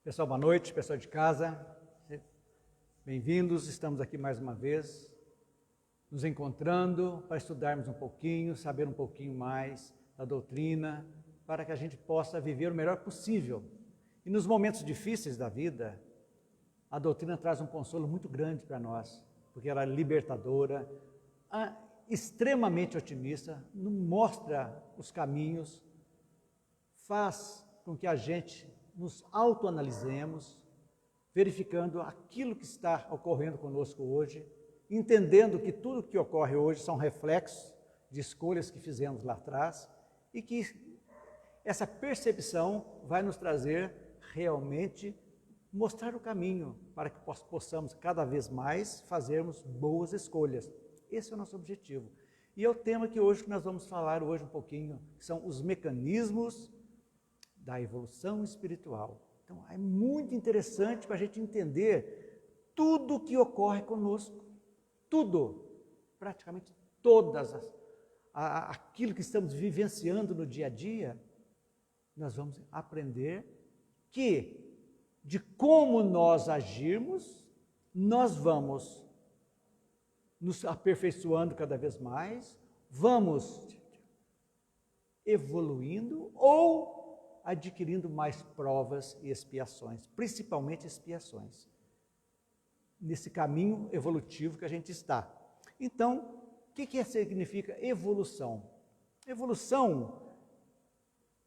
Pessoal, boa noite, pessoal de casa, bem-vindos, estamos aqui mais uma vez, nos encontrando para estudarmos um pouquinho, saber um pouquinho mais da doutrina, para que a gente possa viver o melhor possível. E nos momentos difíceis da vida, a doutrina traz um consolo muito grande para nós, porque ela é libertadora, extremamente otimista, mostra os caminhos, faz com que a gente nos autoanalisemos, verificando aquilo que está ocorrendo conosco hoje, entendendo que tudo que ocorre hoje são reflexos de escolhas que fizemos lá atrás e que essa percepção vai nos trazer realmente mostrar o caminho para que possamos cada vez mais fazermos boas escolhas. Esse é o nosso objetivo. E é o tema que hoje nós vamos falar hoje um pouquinho, que são os mecanismos da evolução espiritual. Então, é muito interessante para a gente entender tudo o que ocorre conosco, tudo, praticamente aquilo que estamos vivenciando no dia a dia, nós vamos aprender que, de como nós agirmos, nós vamos nos aperfeiçoando cada vez mais, vamos evoluindo ou adquirindo mais provas e expiações, principalmente expiações, nesse caminho evolutivo que a gente está. Então, o que significa evolução? Evolução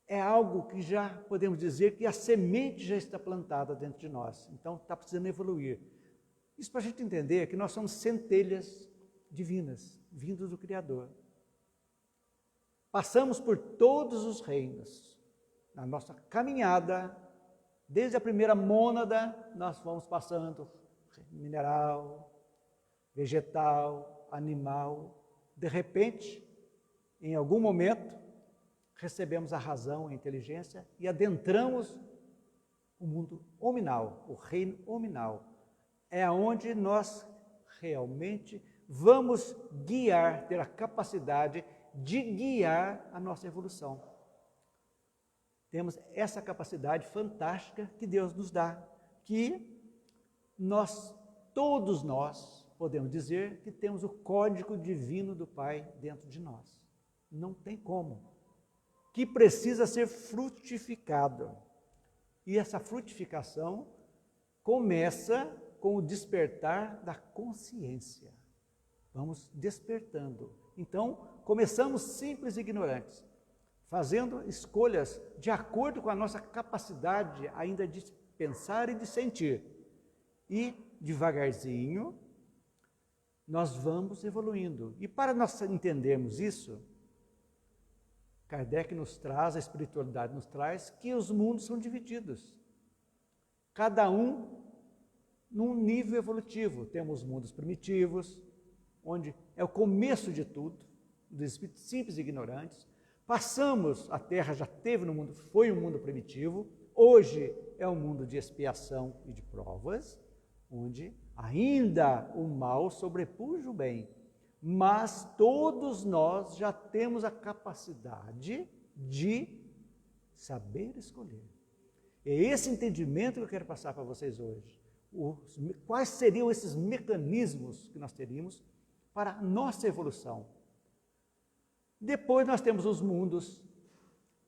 é algo que já podemos dizer que a semente já está plantada dentro de nós, então está precisando evoluir. Isso para a gente entender que nós somos centelhas divinas, vindas do Criador. Passamos por todos os reinos. Na nossa caminhada, desde a primeira mônada, nós vamos passando mineral, vegetal, animal. De repente, em algum momento, recebemos a razão, a inteligência e adentramos o mundo hominal, o reino hominal. É onde nós realmente vamos guiar, ter a capacidade de guiar a nossa evolução. Temos essa capacidade fantástica que Deus nos dá, que todos nós, podemos dizer que temos o código divino do Pai dentro de nós. Não tem como. Que precisa ser frutificado. E essa frutificação começa com o despertar da consciência. Vamos despertando. Então, começamos simples e ignorantes, fazendo escolhas de acordo com a nossa capacidade ainda de pensar e de sentir. E, devagarzinho, nós vamos evoluindo. E para nós entendermos isso, Kardec nos traz, a espiritualidade nos traz, que os mundos são divididos. Cada um num nível evolutivo. Temos mundos primitivos, onde é o começo de tudo, dos espíritos simples e ignorantes. Passamos, a Terra já teve no mundo, foi um mundo primitivo, hoje é um mundo de expiação e de provas, onde ainda o mal sobrepuja o bem, mas todos nós já temos a capacidade de saber escolher. É esse entendimento que eu quero passar para vocês hoje. Quais seriam esses mecanismos que nós teríamos para a nossa evolução? Depois nós temos os mundos,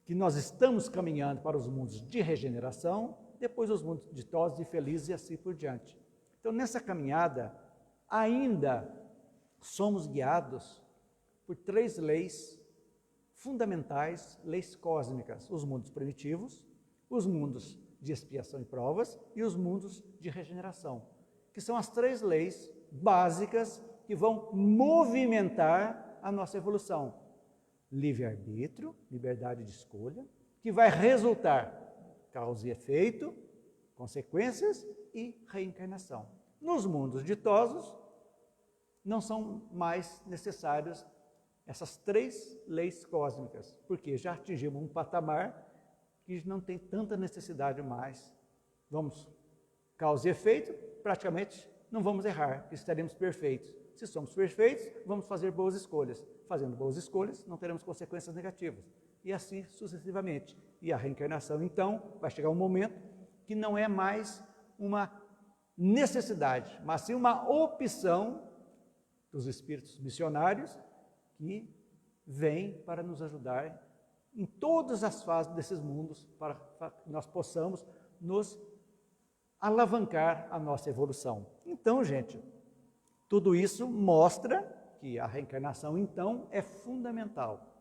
que nós estamos caminhando para os mundos de regeneração, depois os mundos ditosos e felizes e assim por diante. Então, nessa caminhada, ainda somos guiados por 3 leis fundamentais, leis cósmicas: os mundos primitivos, os mundos de expiação e provas e os mundos de regeneração, que são as 3 leis básicas que vão movimentar a nossa evolução. Livre-arbítrio, liberdade de escolha, que vai resultar causa e efeito, consequências e reencarnação. Nos mundos ditosos, não são mais necessárias essas 3 leis cósmicas, porque já atingimos um patamar que não tem tanta necessidade mais. Vamos, causa e efeito, praticamente não vamos errar, estaremos perfeitos. Se somos perfeitos, vamos fazer boas escolhas. Fazendo boas escolhas, não teremos consequências negativas. E assim sucessivamente. E a reencarnação, então, vai chegar um momento que não é mais uma necessidade, mas sim uma opção dos espíritos missionários que vêm para nos ajudar em todas as fases desses mundos, para que nós possamos nos alavancar a nossa evolução. Então, gente, tudo isso mostra que a reencarnação, então, é fundamental.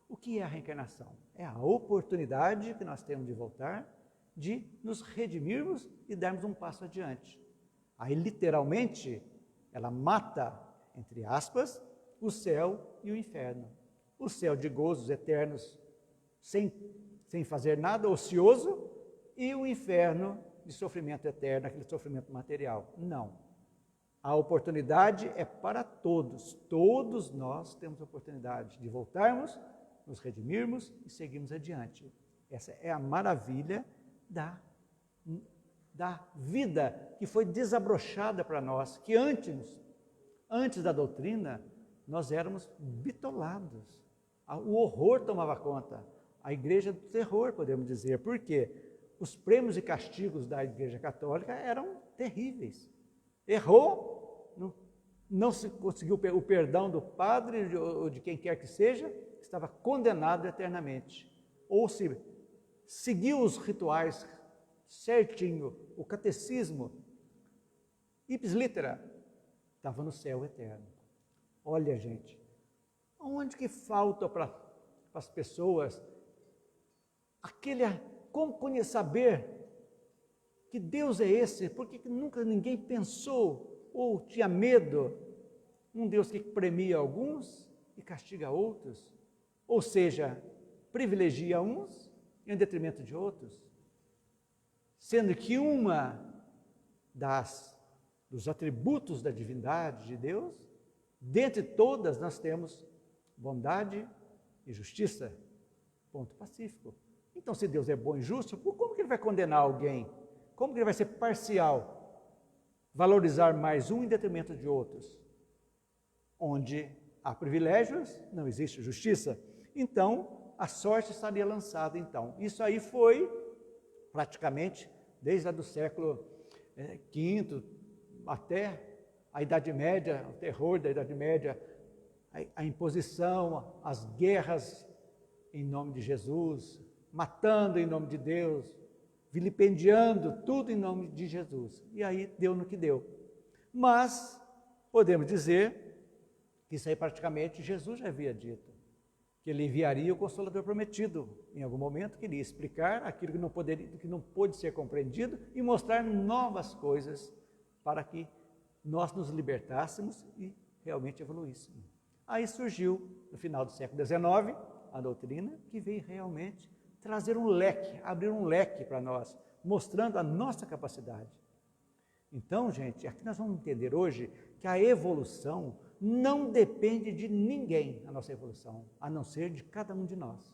O que é a reencarnação? É a oportunidade que nós temos de voltar, de nos redimirmos e darmos um passo adiante. Aí, literalmente, ela mata, entre aspas, o céu e o inferno. O céu de gozos eternos, sem fazer nada, ocioso, e o inferno de sofrimento eterno, aquele sofrimento material. Não. A oportunidade é para todos. Todos nós temos a oportunidade de voltarmos, nos redimirmos e seguirmos adiante. Essa é a maravilha da vida que foi desabrochada para nós, que antes da doutrina, nós éramos bitolados. O horror tomava conta. A igreja do terror, podemos dizer. Por quê? Os prêmios e castigos da igreja católica eram terríveis. Errou, não se conseguiu o perdão do padre ou de quem quer que seja, estava condenado eternamente. Ou se seguiu os rituais certinho, o catecismo, ipsis litera, estava no céu eterno. Olha, gente, onde que falta para as pessoas como saber que Deus é esse? Porque nunca ninguém pensou ou tinha medo. Um Deus que premia alguns e castiga outros. Ou seja, privilegia uns em detrimento de outros. Sendo que dos atributos da divindade de Deus, dentre todas nós temos bondade e justiça. Ponto pacífico. Então, se Deus é bom e justo, como que Ele vai condenar alguém? Como que Ele vai ser parcial? Valorizar mais um em detrimento de outros? Onde há privilégios, não existe justiça. Então, a sorte estaria lançada. Então, isso aí foi praticamente desde lá do século V até a Idade Média, o terror da Idade Média, a imposição, as guerras em nome de Jesus, matando em nome de Deus, vilipendiando tudo em nome de Jesus. E aí deu no que deu. Mas podemos dizer que isso aí praticamente Jesus já havia dito, que Ele enviaria o Consolador prometido. Em algum momento queria explicar aquilo que não pôde ser compreendido e mostrar novas coisas para que nós nos libertássemos e realmente evoluíssemos. Aí surgiu, no final do século XIX, a doutrina que veio realmente trazer um leque, abrir um leque para nós, mostrando a nossa capacidade. Então, gente, aqui nós vamos entender hoje que a evolução não depende de ninguém, a nossa evolução, a não ser de cada um de nós.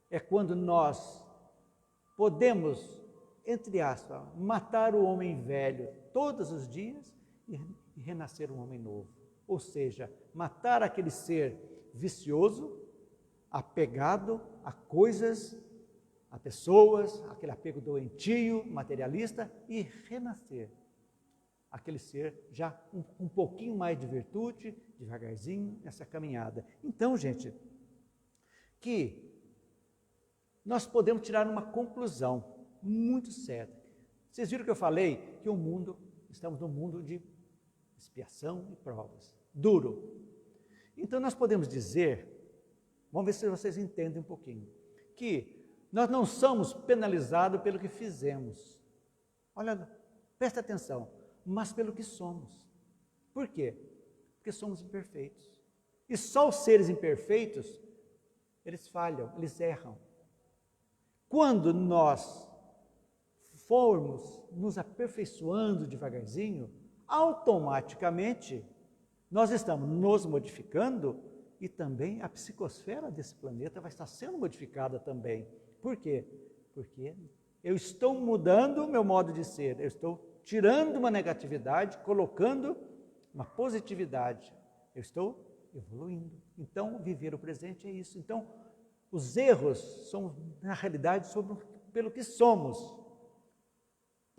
É quando nós podemos, entre aspas, matar o homem velho todos os dias e renascer um homem novo. Ou seja, matar aquele ser vicioso, apegado a coisas, a pessoas, aquele apego doentio, materialista, e renascer aquele ser já um pouquinho mais de virtude, devagarzinho, nessa caminhada. Então, gente, que nós podemos tirar uma conclusão muito séria. Vocês viram que eu falei que estamos num mundo de expiação e provas, duro. Então, nós podemos dizer, vamos ver se vocês entendem um pouquinho, que nós não somos penalizados pelo que fizemos. Olha, presta atenção, mas pelo que somos. Por quê? Porque somos imperfeitos. E só os seres imperfeitos, eles falham, eles erram. Quando nós formos nos aperfeiçoando devagarzinho, automaticamente nós estamos nos modificando e também a psicosfera desse planeta vai estar sendo modificada também. Por quê? Porque eu estou mudando o meu modo de ser, eu estou tirando uma negatividade, colocando uma positividade. Eu estou evoluindo. Então, viver o presente é isso. Então, os erros são, na realidade, pelo que somos.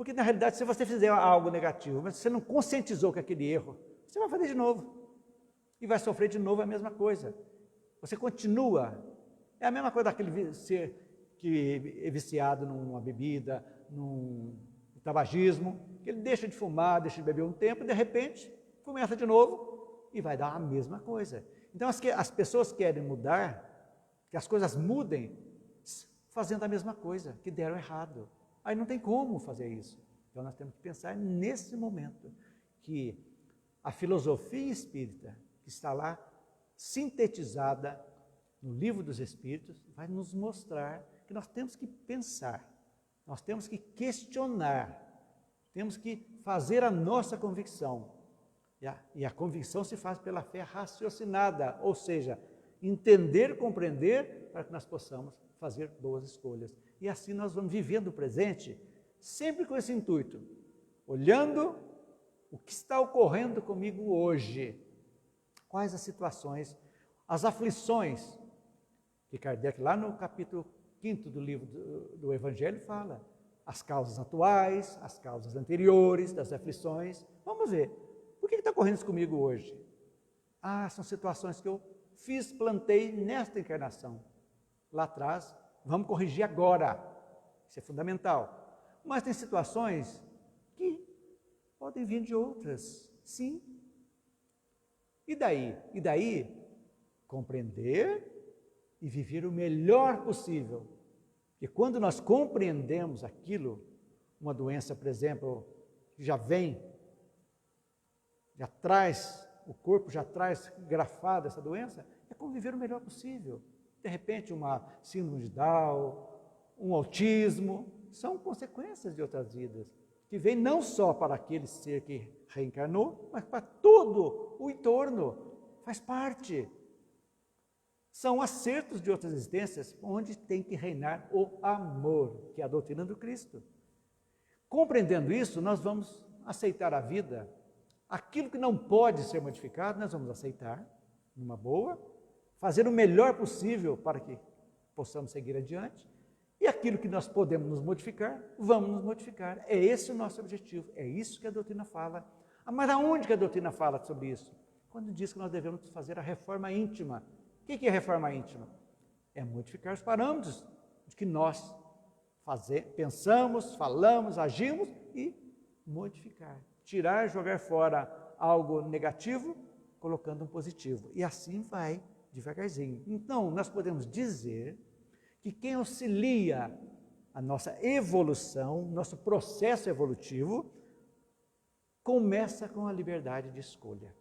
Porque, na realidade, se você fizer algo negativo, mas você não conscientizou com aquele erro, você vai fazer de novo. E vai sofrer de novo a mesma coisa. Você continua. É a mesma coisa daquele ser que é viciado numa bebida, num tabagismo, que ele deixa de fumar, deixa de beber um tempo, e de repente começa de novo e vai dar a mesma coisa. Então as pessoas querem mudar, que as coisas mudem, fazendo a mesma coisa, que deram errado. Aí não tem como fazer isso. Então nós temos que pensar nesse momento, que a filosofia espírita, que está lá sintetizada no Livro dos Espíritos, vai nos mostrar que nós temos que pensar, nós temos que questionar, temos que fazer a nossa convicção. E a convicção se faz pela fé raciocinada, ou seja, entender, compreender, para que nós possamos fazer boas escolhas. E assim nós vamos vivendo o presente, sempre com esse intuito, olhando o que está ocorrendo comigo hoje, quais as situações, as aflições, que Kardec, lá no capítulo 5º do livro do Evangelho, fala, as causas atuais, as causas anteriores das aflições. Vamos ver, por que está ocorrendo isso comigo hoje? São situações que eu plantei nesta encarnação. Lá atrás, vamos corrigir agora. Isso é fundamental. Mas tem situações que podem vir de outras, sim. E daí? E daí, compreender e viver o melhor possível. E quando nós compreendemos aquilo, uma doença, por exemplo, que já vem, o corpo já traz grafada essa doença, é como viver o melhor possível. De repente, uma síndrome de Down, um autismo, são consequências de outras vidas, que vêm não só para aquele ser que reencarnou, mas para todo o entorno, faz parte. São acertos de outras existências, onde tem que reinar o amor, que é a doutrina do Cristo. Compreendendo isso, nós vamos aceitar a vida. Aquilo que não pode ser modificado, nós vamos aceitar, numa boa, fazer o melhor possível para que possamos seguir adiante. E aquilo que nós podemos nos modificar, vamos nos modificar. É esse o nosso objetivo, é isso que a doutrina fala. Mas aonde que a doutrina fala sobre isso? Quando diz que nós devemos fazer a reforma íntima. O que é a reforma íntima? É modificar os parâmetros de que nós pensamos, falamos, agimos e modificar. Tirar, jogar fora algo negativo, colocando um positivo. E assim vai devagarzinho. Então, nós podemos dizer que quem auxilia a nossa evolução, nosso processo evolutivo, começa com a liberdade de escolha,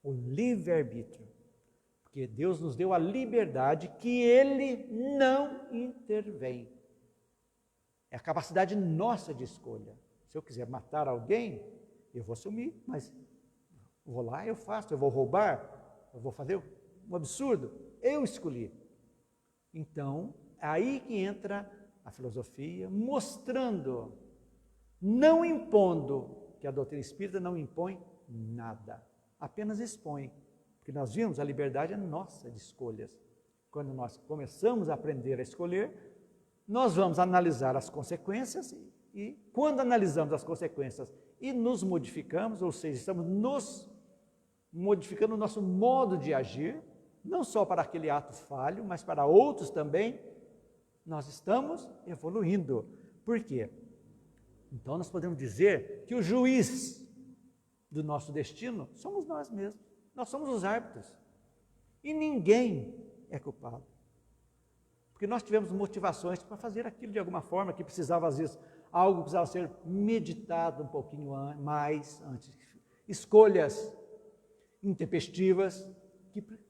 o livre-arbítrio. Porque Deus nos deu a liberdade que Ele não intervém. É a capacidade nossa de escolha. Se eu quiser matar alguém, eu vou assumir, mas vou lá, eu faço, eu vou roubar, eu vou fazer um absurdo, eu escolhi. Então, é aí que entra a filosofia, mostrando, não impondo, que a doutrina espírita não impõe nada, apenas expõe. Porque nós vimos, a liberdade é nossa de escolhas. Quando nós começamos a aprender a escolher, nós vamos analisar as consequências e quando analisamos as consequências e nos modificamos, ou seja, estamos nos modificando o nosso modo de agir, não só para aquele ato falho, mas para outros também, nós estamos evoluindo. Por quê? Então nós podemos dizer que o juiz do nosso destino somos nós mesmos. Nós somos os árbitros. E ninguém é culpado. Porque nós tivemos motivações para fazer aquilo de alguma forma, que precisava, às vezes, algo precisava ser meditado um pouquinho mais antes. Escolhas intempestivas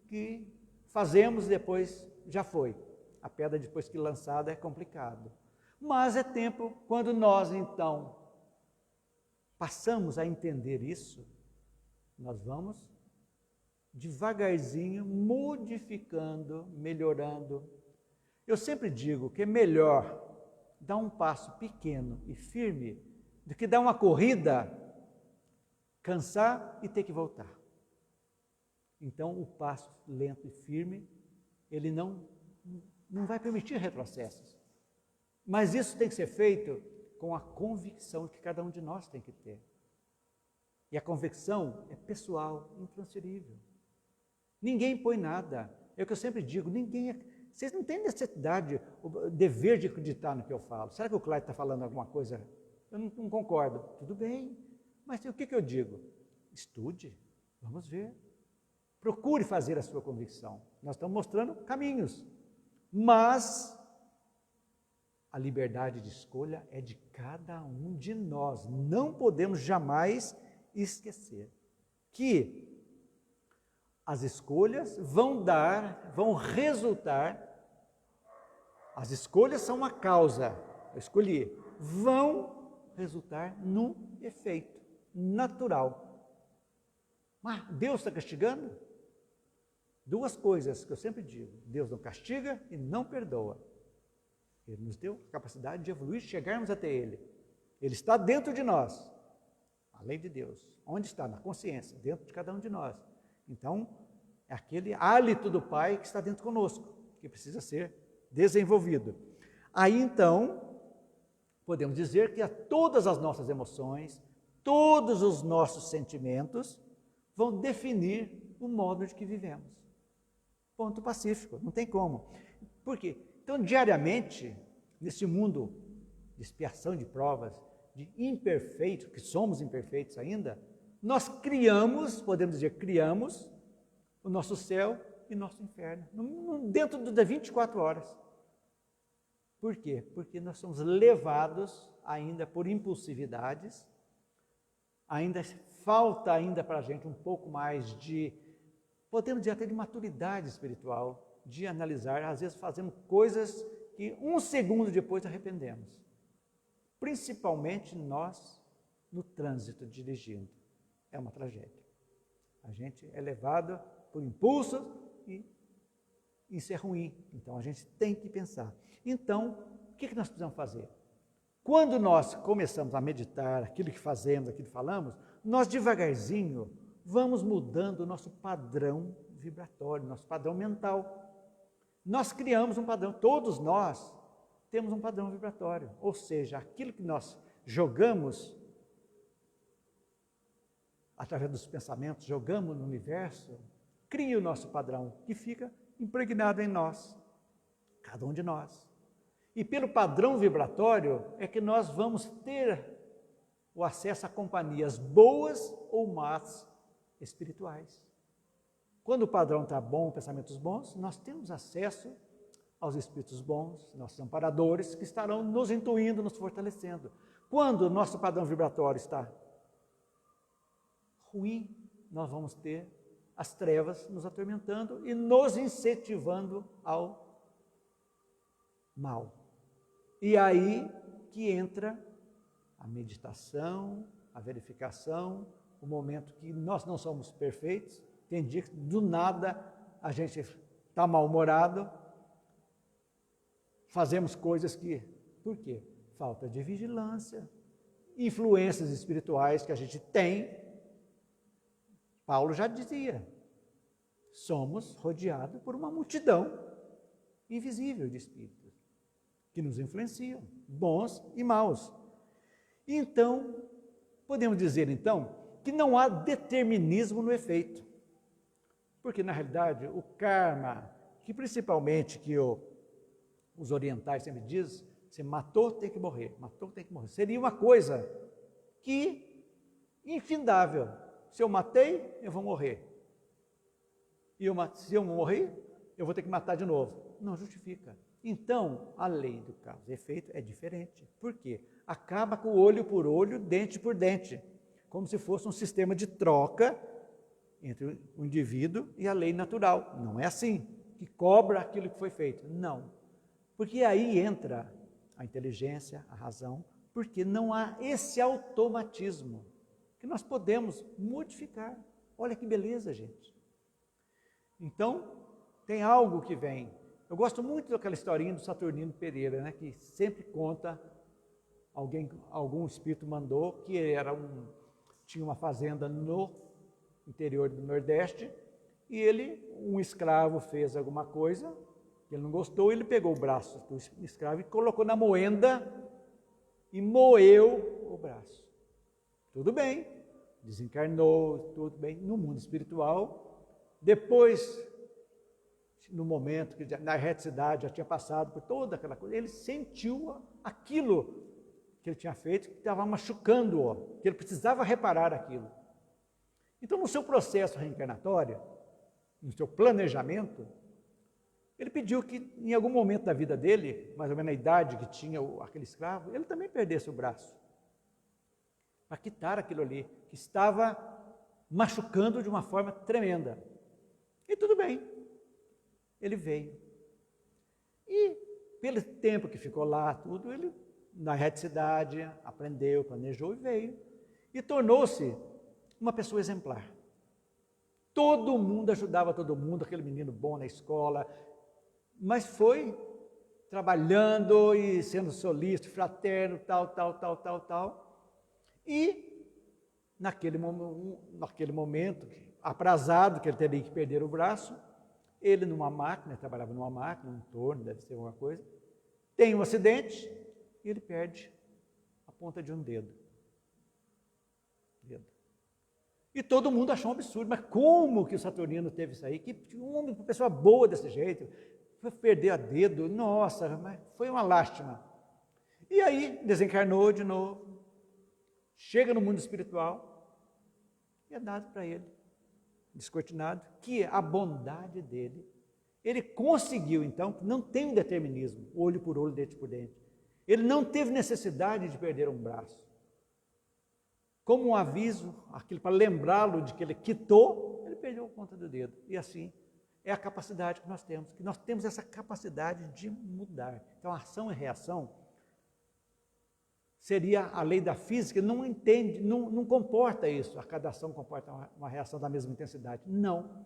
que fazemos e depois já foi. A pedra, depois que lançada, é complicado. Mas é tempo, quando nós, então, passamos a entender isso, nós vamos devagarzinho, modificando, melhorando. Eu sempre digo que é melhor dar um passo pequeno e firme do que dar uma corrida, cansar e ter que voltar. Então, o passo lento e firme, ele não vai permitir retrocessos. Mas isso tem que ser feito com a convicção que cada um de nós tem que ter. E a convicção é pessoal, intransferível. Ninguém põe nada. É o que eu sempre digo, vocês não têm necessidade, o dever de acreditar no que eu falo. Será que o Cláudio está falando alguma coisa? Eu não concordo. Tudo bem, mas o que eu digo? Estude, vamos ver. Procure fazer a sua convicção. Nós estamos mostrando caminhos, mas a liberdade de escolha é de cada um de nós. Não podemos jamais esquecer que as escolhas vão resultar, as escolhas são uma causa, eu escolhi, vão resultar num efeito natural. Mas Deus está castigando? Duas coisas que eu sempre digo: Deus não castiga e não perdoa. Ele nos deu a capacidade de evoluir, chegarmos até Ele. Ele está dentro de nós, a lei de Deus. Onde está? Na consciência, dentro de cada um de nós. Então, é aquele hálito do Pai que está dentro conosco, que precisa ser desenvolvido. Aí, então, podemos dizer que todas as nossas emoções, todos os nossos sentimentos vão definir o modo de que vivemos. Ponto pacífico, não tem como. Por quê? Então, diariamente, nesse mundo de expiação de provas, de imperfeitos, que somos imperfeitos ainda, nós podemos dizer, criamos o nosso céu e nosso inferno, dentro das 24 horas. Por quê? Porque nós somos levados ainda por impulsividades, falta ainda para a gente um pouco mais de, podemos dizer até de maturidade espiritual, de analisar, às vezes fazemos coisas que um segundo depois arrependemos. Principalmente nós no trânsito dirigindo. É uma tragédia. A gente é levado por impulso e isso é ruim. Então a gente tem que pensar. Então, o que nós precisamos fazer? Quando nós começamos a meditar aquilo que fazemos, aquilo que falamos, nós devagarzinho vamos mudando o nosso padrão vibratório, nosso padrão mental. Nós criamos um padrão, todos nós temos um padrão vibratório, ou seja, aquilo que nós jogamos através dos pensamentos, jogamos no universo, cria o nosso padrão, que fica impregnado em nós, cada um de nós. E pelo padrão vibratório é que nós vamos ter o acesso a companhias boas ou más espirituais. Quando o padrão está bom, pensamentos bons, nós temos acesso aos espíritos bons, nossos amparadores, que estarão nos intuindo, nos fortalecendo. Quando o nosso padrão vibratório está ruim, nós vamos ter as trevas nos atormentando e nos incentivando ao mal. E aí que entra a meditação, a verificação, o momento que nós não somos perfeitos. Tem dia que do nada a gente está mal-humorado, fazemos coisas que, por quê? Falta de vigilância, influências espirituais que a gente tem. Paulo já dizia, somos rodeados por uma multidão invisível de espíritos que nos influenciam, bons e maus. Então, podemos dizer então que não há determinismo no efeito. Porque, na realidade, o karma, que principalmente que os orientais sempre dizem, você matou, tem que morrer, matou, tem que morrer. Seria uma coisa que, infindável. Se eu matei, eu vou morrer. E se eu morrer, eu vou ter que matar de novo. Não justifica. Então, a lei do causa e efeito é diferente. Por quê? Acaba com olho por olho, dente por dente. Como se fosse um sistema de troca entre o indivíduo e a lei natural. Não é assim, que cobra aquilo que foi feito. Não. Porque aí entra a inteligência, a razão, porque não há esse automatismo que nós podemos modificar. Olha que beleza, gente. Então, tem algo que vem. Eu gosto muito daquela historinha do Saturnino Pereira, né, que sempre conta, algum espírito mandou, que tinha uma fazenda no interior do Nordeste, e um escravo fez alguma coisa, que ele não gostou, ele pegou o braço do escravo e colocou na moenda e moeu o braço. Tudo bem, desencarnou, tudo bem. No mundo espiritual, depois, no momento que na reticidade já tinha passado por toda aquela coisa, ele sentiu aquilo que ele tinha feito, que estava machucando-o, que ele precisava reparar aquilo. Então, no seu processo reencarnatório, no seu planejamento, ele pediu que, em algum momento da vida dele, mais ou menos na idade que tinha aquele escravo, ele também perdesse o braço, para quitar aquilo ali, que estava machucando de uma forma tremenda. E tudo bem, ele veio. E, pelo tempo que ficou lá, tudo, ele, na reticidade, aprendeu, planejou e veio. E tornou-se uma pessoa exemplar. Todo mundo ajudava todo mundo, aquele menino bom na escola, mas foi trabalhando e sendo solícito, fraterno, tal. E naquele momento, aprazado, que ele teria que perder o braço, ele numa máquina, trabalhava numa máquina, um torno, deve ser alguma coisa, tem um acidente e ele perde a ponta de um dedo. E todo mundo achou um absurdo, mas como que o Saturnino teve isso aí? Que uma pessoa boa desse jeito, foi perder a dedo, nossa, mas foi uma lástima. E aí desencarnou de novo, chega no mundo espiritual e é dado para ele, descortinado, que a bondade dele, ele conseguiu então, não tem um determinismo, olho por olho, dente por dente. Ele não teve necessidade de perder um braço. Como um aviso, aquilo para lembrá-lo de que ele quitou, ele perdeu a ponta do dedo. E assim, é a capacidade que nós temos essa capacidade de mudar. Então, ação e reação seria a lei da física, não entende, não comporta isso. A cada ação comporta uma reação da mesma intensidade. Não.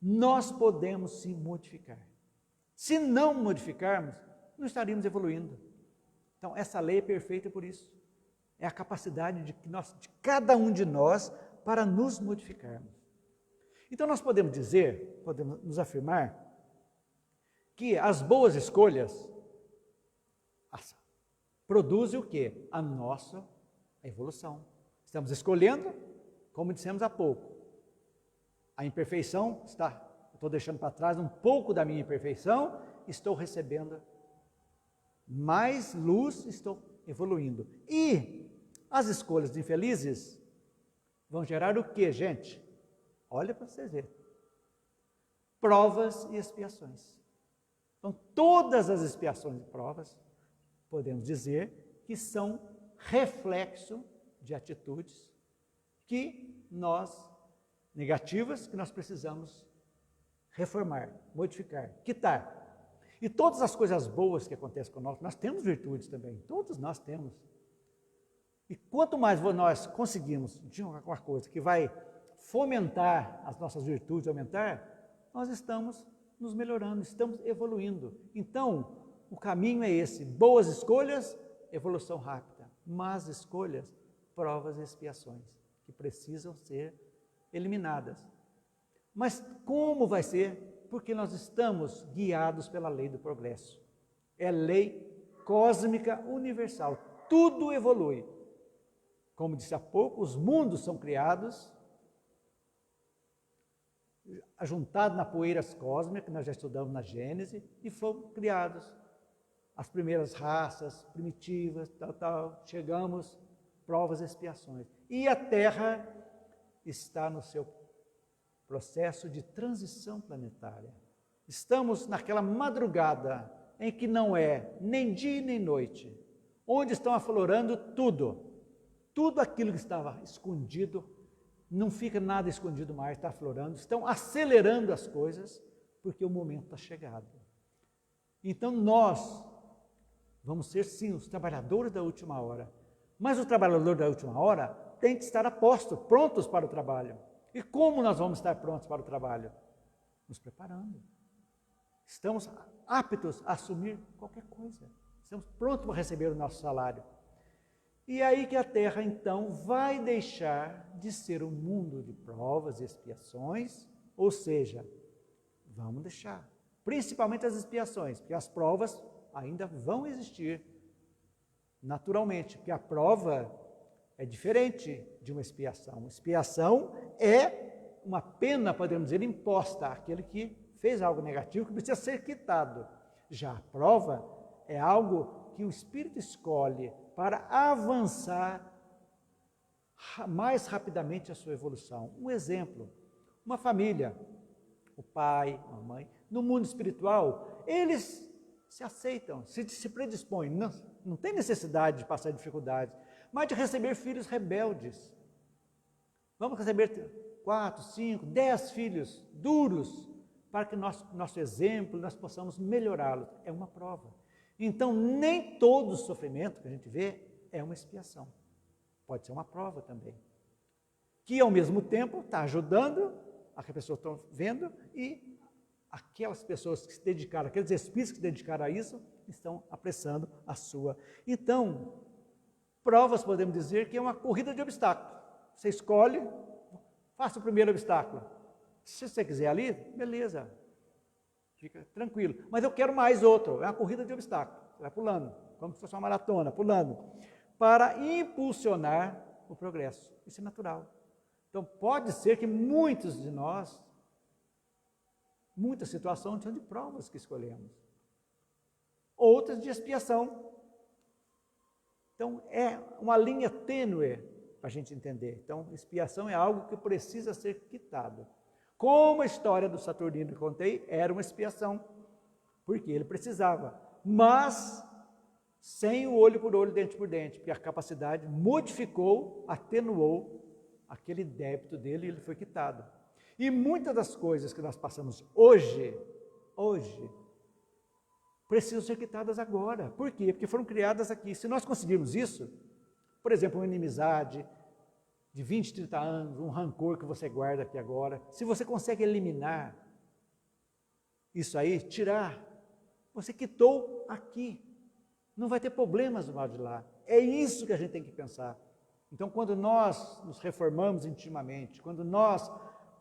Nós podemos sim modificar. Se não modificarmos, não estaríamos evoluindo. Então, essa lei é perfeita por isso. É a capacidade de cada um de nós para nos modificarmos. Então nós podemos dizer, podemos nos afirmar, que as boas escolhas produzem o quê? A nossa evolução. Estamos escolhendo, como dissemos há pouco, a imperfeição estou deixando para trás um pouco da minha imperfeição, estou recebendo mais luz, estou evoluindo. E as escolhas infelizes vão gerar o que, gente? Olha para vocês verem. Provas e expiações. Então, todas as expiações e provas, podemos dizer que são reflexo de atitudes negativas, que nós precisamos reformar, modificar, quitar. E todas as coisas boas que acontecem conosco, nós temos virtudes também, todos nós temos. E quanto mais nós conseguimos de uma coisa que vai fomentar as nossas virtudes, aumentar, nós estamos nos melhorando, estamos evoluindo. Então, o caminho é esse: boas escolhas, evolução rápida; más escolhas, provas e expiações, que precisam ser eliminadas. Mas como vai ser? Porque nós estamos guiados pela lei do progresso. É lei cósmica universal. Tudo evolui. Como disse há pouco, os mundos são criados, ajuntados na poeira cósmica, que nós já estudamos na Gênese, e foram criados as primeiras raças primitivas, chegamos, provas e expiações. E a Terra está no seu processo de transição planetária. Estamos naquela madrugada em que não é nem dia nem noite, onde estão aflorando tudo aquilo que estava escondido, não fica nada escondido mais, está aflorando, estão acelerando as coisas, porque o momento está chegado. Então nós vamos ser sim os trabalhadores da última hora, mas o trabalhador da última hora tem que estar a posto, prontos para o trabalho. E como nós vamos estar prontos para o trabalho? Nos preparando. Estamos aptos a assumir qualquer coisa. Estamos prontos para receber o nosso salário. E aí que a Terra, então, vai deixar de ser um mundo de provas e expiações, ou seja, vamos deixar, principalmente as expiações, porque as provas ainda vão existir naturalmente, porque a prova é diferente de uma expiação. Expiação é uma pena, podemos dizer, imposta àquele que fez algo negativo, que precisa ser quitado. Já a prova é algo que o Espírito escolhe para avançar mais rapidamente a sua evolução. Um exemplo, uma família, o pai, a mãe, no mundo espiritual, eles se aceitam, se predispõem, não tem necessidade de passar dificuldades, mas de receber filhos rebeldes. Vamos receber 4, 5, 10 filhos duros, para que nosso exemplo, nós possamos melhorá-los. É uma prova. Então, nem todo o sofrimento que a gente vê é uma expiação. Pode ser uma prova também. Que, ao mesmo tempo, está ajudando a que a pessoa está vendo e aquelas pessoas que se dedicaram, aqueles espíritos que se dedicaram a isso, estão apressando a sua. Então, provas, podemos dizer, que é uma corrida de obstáculos. Você escolhe, faça o primeiro obstáculo. Se você quiser ali, beleza, fica tranquilo. Mas eu quero mais outro, é uma corrida de obstáculos. Você vai pulando, como se fosse uma maratona, pulando, para impulsionar o progresso. Isso é natural. Então, pode ser que muitos de nós, muitas situações são de provas que escolhemos. Outras de expiação. Então, é uma linha tênue para a gente entender. Então, expiação é algo que precisa ser quitado. Como a história do Saturnino que contei, era uma expiação, porque ele precisava, mas sem o olho por olho, dente por dente, porque a capacidade modificou, atenuou aquele débito dele e ele foi quitado. E muitas das coisas que nós passamos hoje, precisam ser quitadas agora. Por quê? Porque foram criadas aqui. Se nós conseguirmos isso, por exemplo, uma inimizade de 20, 30 anos, um rancor que você guarda aqui agora, se você consegue eliminar isso aí, tirar, você quitou aqui. Não vai ter problemas do lado de lá. É isso que a gente tem que pensar. Então, quando nós nos reformamos intimamente, quando nós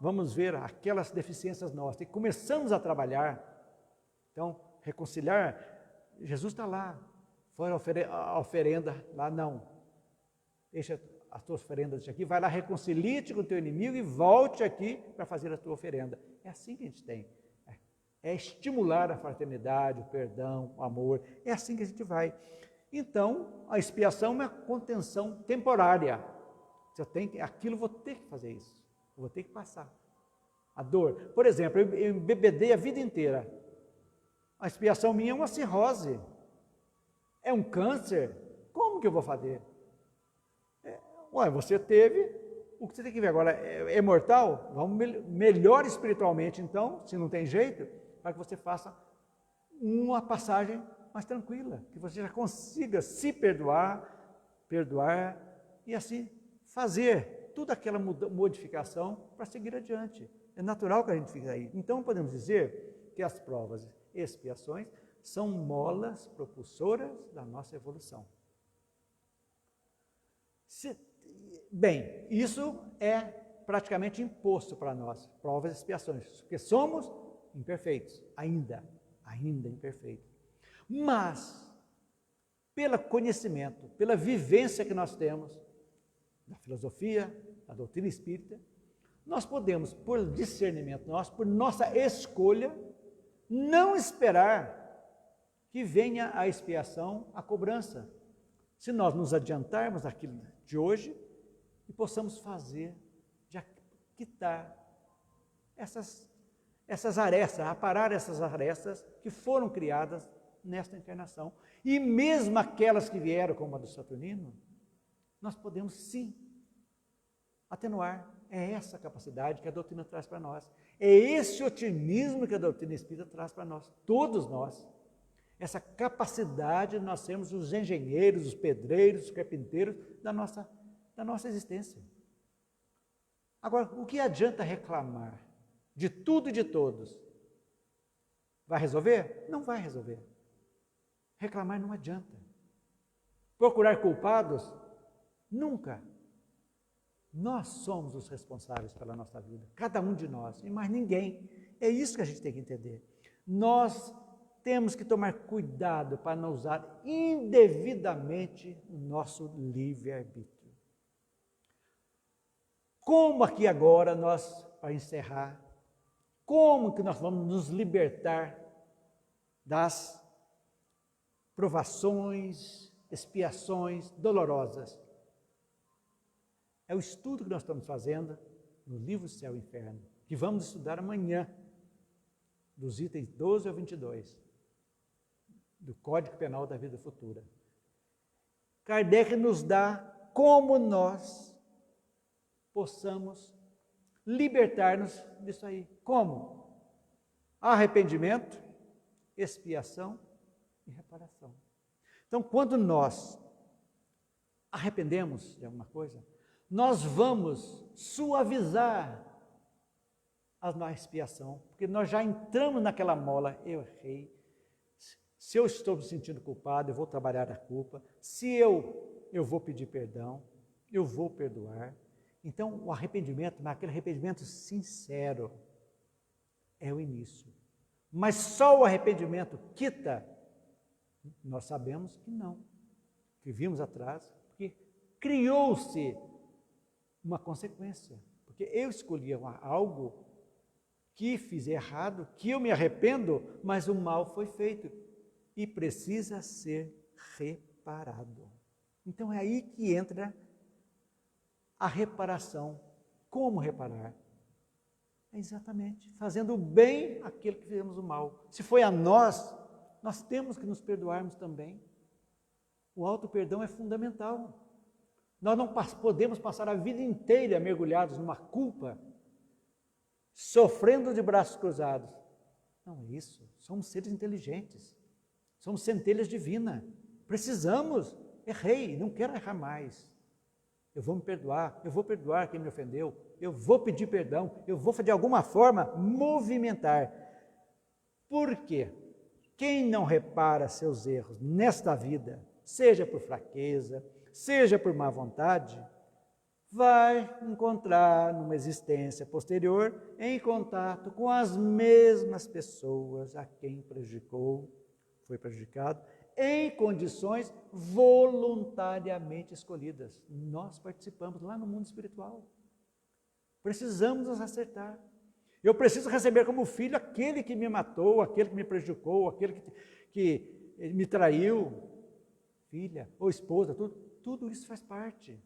vamos ver aquelas deficiências nossas e começamos a trabalhar, então, reconciliar, Jesus está lá, fora a oferenda, lá não. Deixa a tua oferenda aqui, vai lá, reconcilie-te com o teu inimigo e volte aqui para fazer a tua oferenda. É assim que a gente tem. É estimular a fraternidade, o perdão, o amor. É assim que a gente vai. Então, a expiação é uma contenção temporária. Aquilo vou ter que fazer isso. Vou ter que passar. A dor. Por exemplo, eu embebedei a vida inteira. A expiação minha é uma cirrose. É um câncer. Como que eu vou fazer? Você teve, o que você tem que ver agora é mortal? Vamos melhor espiritualmente, então, se não tem jeito, para que você faça uma passagem mais tranquila, que você já consiga se perdoar e assim fazer toda aquela modificação para seguir adiante. É natural que a gente fique aí. Então, podemos dizer que as provas e expiações são molas propulsoras da nossa evolução. Bem, isso é praticamente imposto para nós, provas e expiações, porque somos imperfeitos, ainda imperfeitos. Mas, pelo conhecimento, pela vivência que nós temos, da filosofia, da doutrina espírita, nós podemos, por discernimento nosso, por nossa escolha, não esperar que venha a expiação, a cobrança. Se nós nos adiantarmos daquilo de hoje, e possamos fazer, de quitar essas arestas, aparar essas arestas que foram criadas nesta encarnação. E mesmo aquelas que vieram, como a do Saturnino, nós podemos sim atenuar. É essa capacidade que a doutrina traz para nós. É esse otimismo que a doutrina espírita traz para nós, todos nós. Essa capacidade de nós sermos os engenheiros, os pedreiros, os carpinteiros da nossa existência. Agora, o que adianta reclamar de tudo e de todos? Vai resolver? Não vai resolver. Reclamar não adianta. Procurar culpados? Nunca. Nós somos os responsáveis pela nossa vida, cada um de nós, e mais ninguém. É isso que a gente tem que entender. Nós temos que tomar cuidado para não usar indevidamente o nosso livre-arbítrio. Como aqui agora nós, para encerrar, como que nós vamos nos libertar das provações, expiações dolorosas? É o estudo que nós estamos fazendo no livro Céu e Inferno, que vamos estudar amanhã, dos itens 12 ao 22, do Código Penal da Vida Futura. Kardec nos dá como nós possamos libertar-nos disso aí. Como? Arrependimento, expiação e reparação. Então, quando nós arrependemos de alguma coisa, nós vamos suavizar a nossa expiação, porque nós já entramos naquela mola, eu errei. Se eu estou me sentindo culpado, eu vou trabalhar a culpa. Se eu vou pedir perdão, eu vou perdoar. Então, o arrependimento, mas aquele arrependimento sincero, é o início. Mas só o arrependimento quita? Nós sabemos que não. Que vimos atrás, porque criou-se uma consequência. Porque eu escolhi algo que fiz errado, que eu me arrependo, mas o mal foi feito e precisa ser reparado. Então é aí que entra a reparação. Como reparar? É exatamente fazendo bem aquilo que fizemos o mal. Se foi a nós, nós temos que nos perdoarmos também. O auto-perdão é fundamental. Nós não podemos passar a vida inteira mergulhados numa culpa, sofrendo de braços cruzados. Não é isso. Somos seres inteligentes. Somos centelhas divinas. Precisamos. Errei, não quero errar mais. Eu vou me perdoar, eu vou perdoar quem me ofendeu, eu vou pedir perdão, eu vou de alguma forma movimentar. Por quê? Quem não repara seus erros nesta vida, seja por fraqueza, seja por má vontade, vai encontrar numa existência posterior em contato com as mesmas pessoas a quem prejudicou, foi prejudicado, em condições voluntariamente escolhidas. Nós participamos lá no mundo espiritual. Precisamos nos acertar. Eu preciso receber como filho aquele que me matou, aquele que me prejudicou, aquele que me traiu, filha ou esposa, tudo isso faz parte.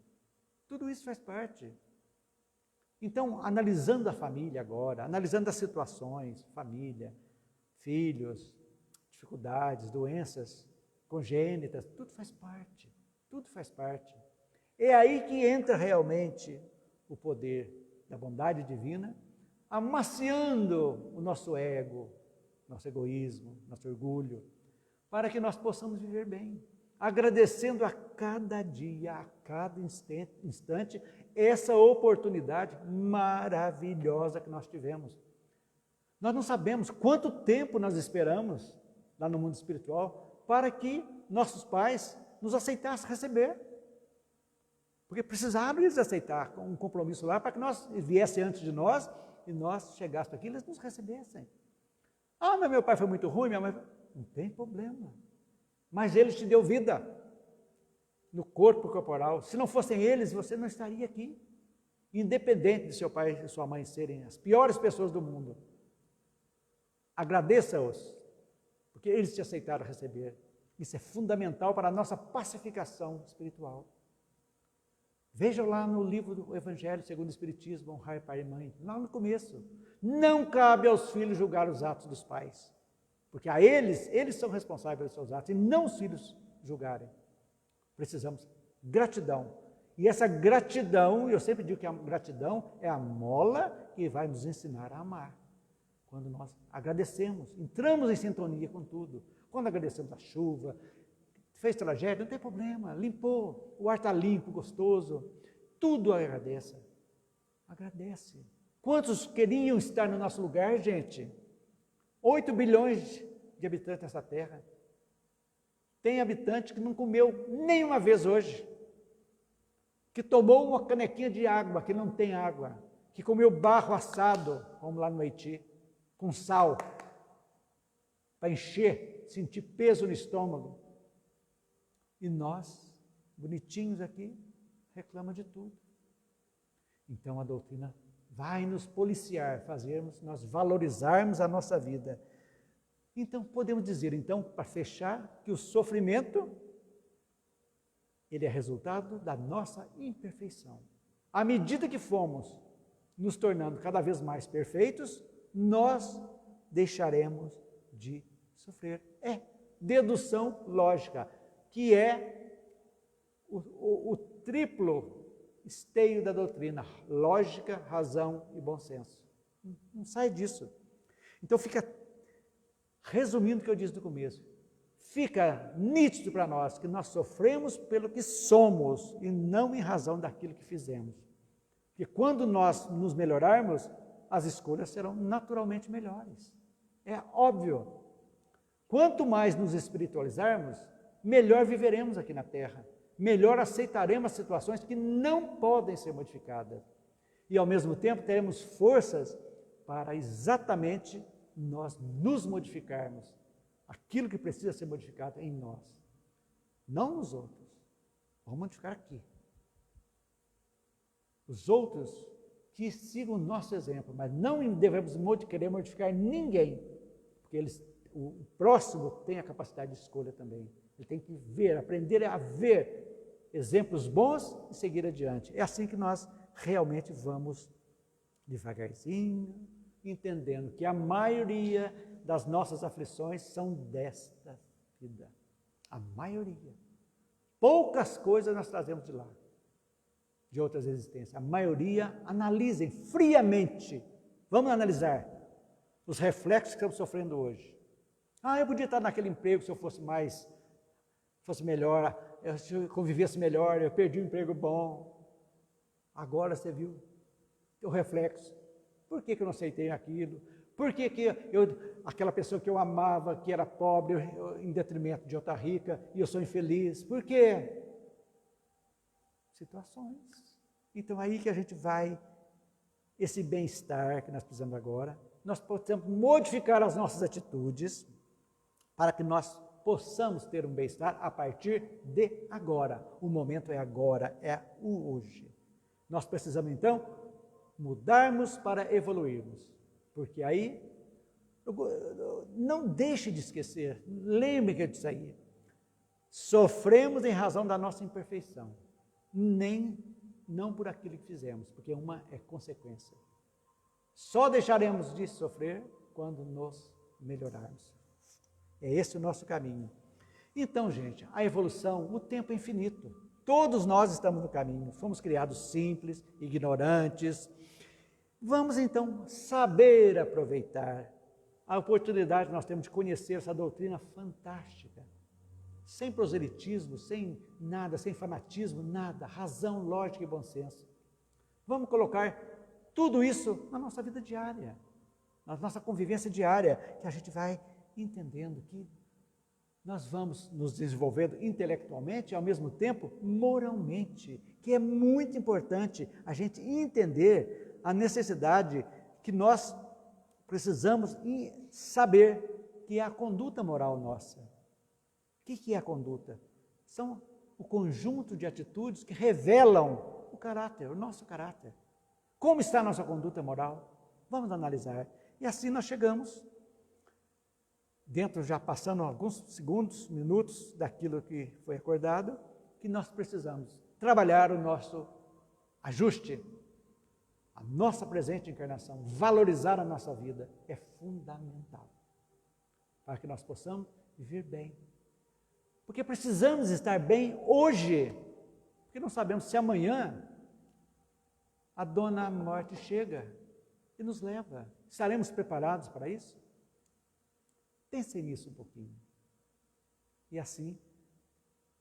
Tudo isso faz parte. Então, analisando a família agora, analisando as situações, família, filhos, dificuldades, doenças congênitas, tudo faz parte, tudo faz parte. É aí que entra realmente o poder da bondade divina, amaciando o nosso ego, nosso egoísmo, nosso orgulho, para que nós possamos viver bem, agradecendo a cada dia, a cada instante, essa oportunidade maravilhosa que nós tivemos. Nós não sabemos quanto tempo nós esperamos lá no mundo espiritual para que nossos pais nos aceitassem receber. Porque precisaram eles aceitar um compromisso lá para que nós viessem antes de nós e nós chegássemos aqui e eles nos recebessem. Ah, mas meu pai foi muito ruim, minha mãe... Não tem problema. Mas ele te deu vida no corpo corporal. Se não fossem eles, você não estaria aqui. Independente de seu pai e sua mãe serem as piores pessoas do mundo. Agradeça-os, porque eles te aceitaram receber. Isso é fundamental para a nossa pacificação espiritual. Vejam lá no livro do Evangelho segundo o Espiritismo, honrar pai e mãe, lá no começo. Não cabe aos filhos julgar os atos dos pais, porque a eles são responsáveis pelos seus atos, e não os filhos julgarem. Precisamos gratidão. E essa gratidão, eu sempre digo que a gratidão é a mola que vai nos ensinar a amar. Quando nós agradecemos, entramos em sintonia com tudo. Quando agradecemos a chuva, fez tragédia, não tem problema, limpou, o ar está limpo, gostoso, tudo agradeça. Agradece. Quantos queriam estar no nosso lugar, gente? 8 bilhões de habitantes nessa terra. Tem habitante que não comeu nenhuma vez hoje, que tomou uma canequinha de água, que não tem água, que comeu barro assado, como lá no Haiti, com sal. para encher, sentir peso no estômago. E nós, bonitinhos aqui, reclamamos de tudo. Então a doutrina vai nos policiar, fazermos nós valorizarmos a nossa vida. Então podemos dizer, então, para fechar, que o sofrimento ele é resultado da nossa imperfeição. À medida que fomos nos tornando cada vez mais perfeitos, nós deixaremos de sofrer. É dedução lógica, que é o triplo esteio da doutrina: lógica, razão e bom senso. Não sai disso. Então fica, resumindo o que eu disse no começo, fica nítido para nós que nós sofremos pelo que somos e não em razão daquilo que fizemos. Porque quando nós nos melhorarmos, as escolhas serão naturalmente melhores. É óbvio. Quanto mais nos espiritualizarmos, melhor viveremos aqui na Terra. Melhor aceitaremos as situações que não podem ser modificadas. E ao mesmo tempo teremos forças para exatamente nós nos modificarmos. Aquilo que precisa ser modificado em nós. Não nos outros. Vamos modificar aqui. Os outros que sigam o nosso exemplo, mas não devemos querer modificar ninguém, porque o próximo tem a capacidade de escolha também. Ele tem que ver, aprender a ver exemplos bons e seguir adiante. É assim que nós realmente vamos devagarzinho, entendendo que a maioria das nossas aflições são desta vida. A maioria. Poucas coisas nós trazemos de lá, de outras existências. A maioria, analisem friamente. Vamos analisar os reflexos que estamos sofrendo hoje. Eu podia estar naquele emprego se eu fosse melhor, se eu convivesse melhor, eu perdi um emprego bom. Agora você viu o reflexo. Por que eu não aceitei aquilo? Por que aquela pessoa que eu amava, que era pobre, em detrimento de outra rica, e eu sou infeliz? Por quê? Situações. Então aí que a gente vai, esse bem-estar que nós precisamos agora, nós podemos modificar as nossas atitudes para que nós possamos ter um bem-estar a partir de agora. O momento é agora, é o hoje. Nós precisamos então mudarmos para evoluirmos, porque aí, não deixe de esquecer, lembre disso aí, sofremos em razão da nossa imperfeição, não por aquilo que fizemos, porque uma é consequência. Só deixaremos de sofrer quando nos melhorarmos. É esse o nosso caminho. Então, gente, a evolução, o tempo é infinito. Todos nós estamos no caminho. Fomos criados simples, ignorantes. Vamos, então, saber aproveitar a oportunidade que nós temos de conhecer essa doutrina fantástica. Sem proselitismo, sem nada, sem fanatismo, nada. Razão, lógica e bom senso. Vamos colocar tudo isso na nossa vida diária, na nossa convivência diária, que a gente vai entendendo que nós vamos nos desenvolvendo intelectualmente e, ao mesmo tempo, moralmente, que é muito importante a gente entender a necessidade que nós precisamos saber que é a conduta moral nossa. O que é a conduta? São o conjunto de atitudes que revelam o caráter, o nosso caráter. Como está a nossa conduta moral? Vamos analisar. E assim nós chegamos, já passando alguns segundos, minutos daquilo que foi acordado, que nós precisamos trabalhar o nosso ajuste, a nossa presente encarnação, valorizar a nossa vida é fundamental para que nós possamos viver bem. Porque precisamos estar bem hoje, porque não sabemos se amanhã a dona morte chega e nos leva. Estaremos preparados para isso? Pensem nisso um pouquinho. E assim,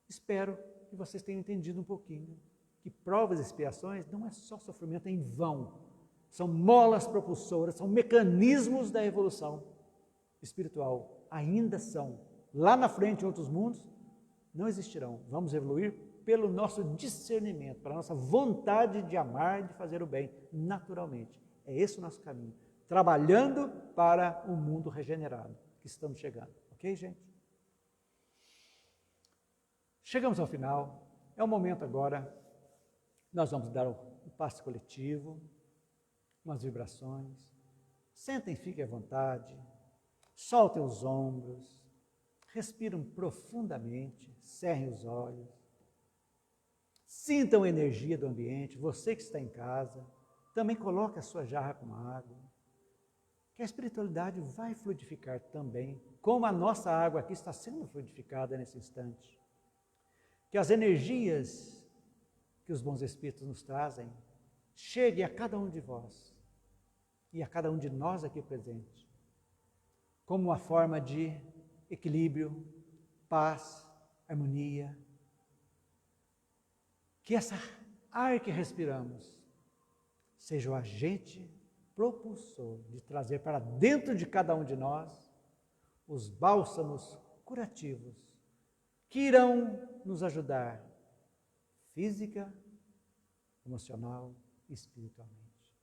espero que vocês tenham entendido um pouquinho que provas e expiações não é só sofrimento em vão, são molas propulsoras, são mecanismos da evolução espiritual. Ainda são. Lá na frente, em outros mundos, não existirão. Vamos evoluir pelo nosso discernimento, pela nossa vontade de amar e de fazer o bem, naturalmente. É esse o nosso caminho. Trabalhando para um mundo regenerado, que que estamos chegando. Ok, gente? Chegamos ao final. É o momento agora. Nós vamos dar um passe coletivo, umas vibrações. Sentem, fiquem à vontade. Soltem os ombros. Respiram profundamente. Cerrem os olhos. Sintam a energia do ambiente. Você que está em casa, também coloque a sua jarra com água. Que a espiritualidade vai fluidificar também, como a nossa água aqui está sendo fluidificada nesse instante. Que as energias que os bons espíritos nos trazem cheguem a cada um de vós e a cada um de nós aqui presente, como uma forma de equilíbrio, paz, harmonia. Que essa ar que respiramos seja o agente propulsor de trazer para dentro de cada um de nós os bálsamos curativos que irão nos ajudar física, emocional e espiritualmente.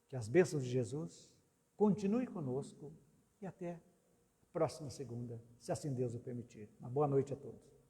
Que as bênçãos de Jesus continuem conosco e até a próxima segunda, se assim Deus o permitir. Uma boa noite a todos.